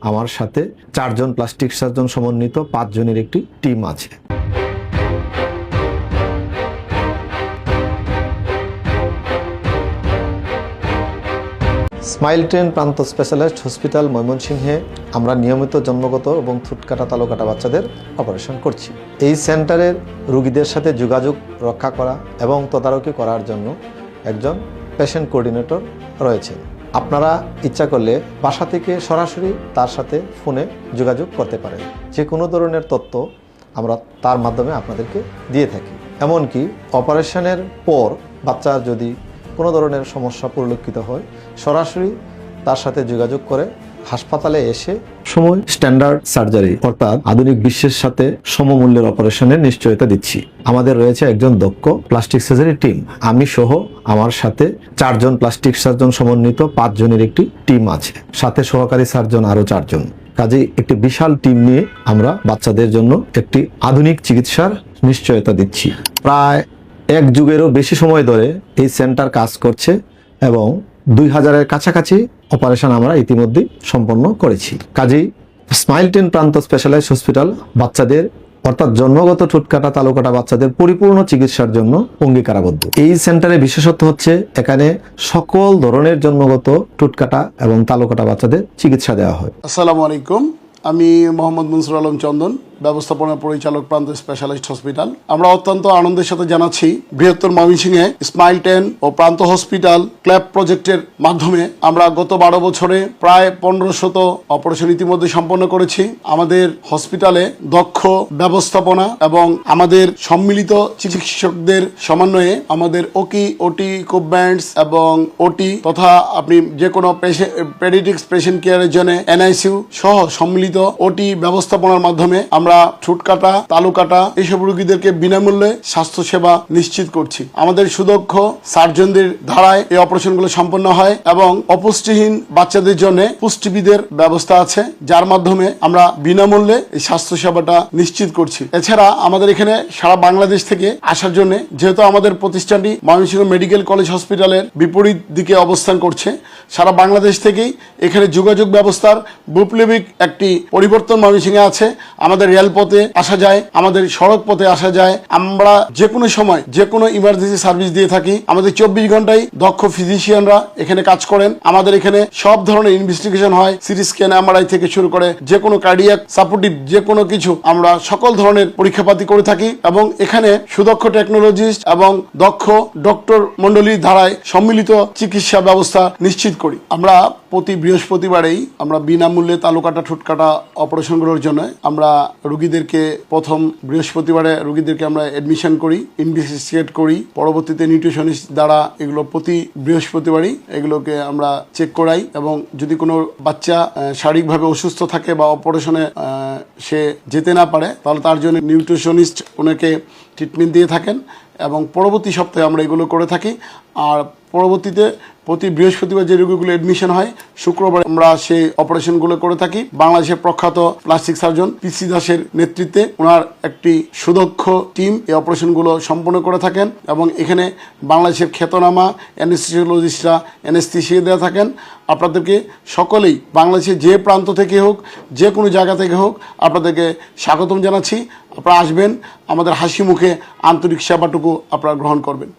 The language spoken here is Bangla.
আমার সাথে 4 জন প্লাস্টিক সার্জন সমন্বিত 5 জনের একটি টিম আছে। স্মাইল ট্রেন প্রান্ত স্পেশালাইজড হসপিটাল ময়মনসিংহে আমরা নিয়মিত জন্মগত এবং থুটকাটা তালুকাটা বাচ্চাদের অপারেশন করছি। এই সেন্টারের রোগীদের সাথে যোগাযোগ রক্ষা করা এবং তদারকি করার জন্য একজন পেশেন্ট কোঅর্ডিনেটর রয়েছে। আপনারা ইচ্ছা করলে বাসা থেকে সরাসরি তার সাথে ফোনে যোগাযোগ করতে পারেন। যে কোনো ধরনের তথ্য আমরা তার মাধ্যমে আপনাদেরকে দিয়ে থাকি। এমনকি অপারেশনের পর বাচ্চার যদি কোনো ধরনের সমস্যা পরিলক্ষিত হয় সরাসরি তার সাথে যোগাযোগ করে হাসপাতালে এসে সময় স্ট্যান্ডার্ড সার্জারি অর্থাৎ আধুনিক বিশ্বের সাথে সমমূল্যের অপারেশনের নিশ্চয়তা দিচ্ছি। আমাদের রয়েছে একজন দক্ষ প্লাস্টিক সার্জারি টিম। আমি সহ আমার সাথে 4 জন প্লাস্টিক সার্জন সমন্বিত 5 জনের একটি টিম আছে, সাথে সহকারী সার্জন আরও 4 জন। কাজেই একটি বিশাল টিম নিয়ে আমরা বাচ্চাদের জন্য একটি আধুনিক চিকিৎসার নিশ্চয়তা দিচ্ছি। প্রায় 1 যুগেরও বেশি সময় ধরে এই সেন্টার কাজ করছে এবং 2000-এর কাছাকাছি অপারেশন আমরা ইতিমধ্যে সম্পন্ন করেছি। কাজেই স্মাইল ট্রেন প্রান্ত স্পেশালাইজড হসপিটাল বাচ্চাদের অর্থাৎ জন্মগত ঠোঁটকাটা তালুকাটা বাচ্চাদের পরিপূর্ণ চিকিৎসার জন্য অঙ্গীকারাবদ্ধ। এই সেন্টারে বিশেষত্ব হচ্ছে এখানে সকল ধরনের জন্মগত ঠোঁটকাটা এবং তালুকাটা বাচ্চাদের চিকিৎসা দেওয়া হয়। আসসালামু আলাইকুম, আমি মোহাম্মদ মনসুর আলম চন্দন, ব্যবস্থাপনা পরিচালক প্রান্ত স্পেশালাইজড হসপিটাল। আমরা অত্যন্ত আনন্দের সাথে জানাচ্ছি বৃহত্তর ময়মনসিংহে স্মাইল ট্রেন ও প্রান্ত হসপিটাল ক্ল্যাব প্রজেক্টের মাধ্যমে আমরা গত 12 বছরে প্রায় 1500 অপারেশন ইতিমধ্যে সম্পন্ন করেছি। আমাদের হসপিটালে দক্ষ ব্যবস্থাপনা এবং আমাদের সম্মিলিত চিকিৎসকদের সমন্বয়ে আমাদের ওটি ইকুইপমেন্টস এবং ওটি তথা আপনি যে কোনো পেডিয়াট্রিক্স পেশেন্ট কেয়ারের জন্য NICU সহ সম্মিলিত ওটি ব্যবস্থাপনার মাধ্যমে আমরা ঠোঁটকাটা তালুকাটা এইসব রোগীদেরকে বিনামূল্যে স্বাস্থ্য সেবা নিশ্চিত করছি। আমাদের সুদক্ষ সার্জনদের ধারায় এই অপারেশনগুলো সম্পন্ন হয় এবং অপুষ্টিহীন বাচ্চাদের জন্য পুষ্টিবিদের ব্যবস্থা আছে, যার মাধ্যমে আমরা বিনামূল্যে এই স্বাস্থ্য সেবাটা নিশ্চিত করছি। এছাড়া আমাদের এখানে সারা বাংলাদেশ থেকে আসার জন্য, যেহেতু আমাদের প্রতিষ্ঠানটি ময়মনসিংহ মেডিকেল কলেজ হসপিটালের বিপরীত দিকে অবস্থান করছে, সারা বাংলাদেশ থেকেই এখানে যোগাযোগ ব্যবস্থার বৈপ্লবিক একটি পরিবর্তন ময়মনসিংহে আছে। আমাদের রেলপথে আসা যায়, আমাদের সড়ক পথে আসা যায়। আমরা যে কোনো সময় যে কোনো ইমার্জেন্সি সার্ভিস দিয়ে থাকি। আমাদের 24 ঘন্টায় দক্ষ ফিজিশিয়ানরা এখানে কাজ করেন। আমাদের এখানে সব ধরনের ইনভেস্টিগেশন হয়, সিটি স্ক্যান, MRI থেকে শুরু করে যে কোনো কার্ডিয়াক সাপোর্টিভ যে কোনো কিছু আমরা সকল ধরনের পরীক্ষাপাতি করে থাকি এবং এখানে সুদক্ষ টেকনোলজিস্ট এবং দক্ষ ডক্টর মন্ডলীর ধারায় সম্মিলিত চিকিৎসা ব্যবস্থা নিশ্চিত করি। আমরা প্রতি বৃহস্পতিবারেই আমরা বিনামূল্যে তালুকাটা ঠোঁটকাটা অপারেশনগুলোর জন্য আমরা রোগীদেরকে প্রথম বৃহস্পতিবারে রোগীদেরকে আমরা অ্যাডমিশন করি, ইনভেস্টিগেট করি, পরবর্তীতে নিউট্রিশনিস্ট দ্বারা এগুলো প্রতি বৃহস্পতিবারই এগুলোকে আমরা চেক করাই এবং যদি কোনো বাচ্চা শারীরিকভাবে অসুস্থ থাকে বা অপারেশনে সে যেতে না পারে তাহলে তার জন্য নিউট্রিশনিস্ট ওনাকে ট্রিটমেন্ট দিয়ে থাকেন এবং পরবর্তী সপ্তাহে আমরা এগুলো করে থাকি। আর পরবর্তীতে প্রতি বৃহস্পতিবার যে রোগীগুলো অ্যাডমিশন হয় শুক্রবার আমরা সেই অপারেশনগুলো করে থাকি। বাংলাদেশের প্রখ্যাত প্লাস্টিক সার্জন PC দাসের নেতৃত্বে ওনার একটি সুদক্ষ টিম এই অপারেশনগুলো সম্পন্ন করে থাকেন এবং এখানে বাংলাদেশের খ্যাতনামা অ্যানেস্থেসিওলজিস্টরা অ্যানেস্থেসিয়া দেওয়া থাকেন। আপনাদেরকে সকলেই বাংলাদেশের যে প্রান্ত থেকে হোক, যে কোনো জায়গা থেকে হোক, আপনাদেরকে স্বাগতম জানাচ্ছি। আপনারা আসবেন, আমাদের হাসি মুখে আন্তরিক সেবাটুকু আপনারা গ্রহণ করবেন।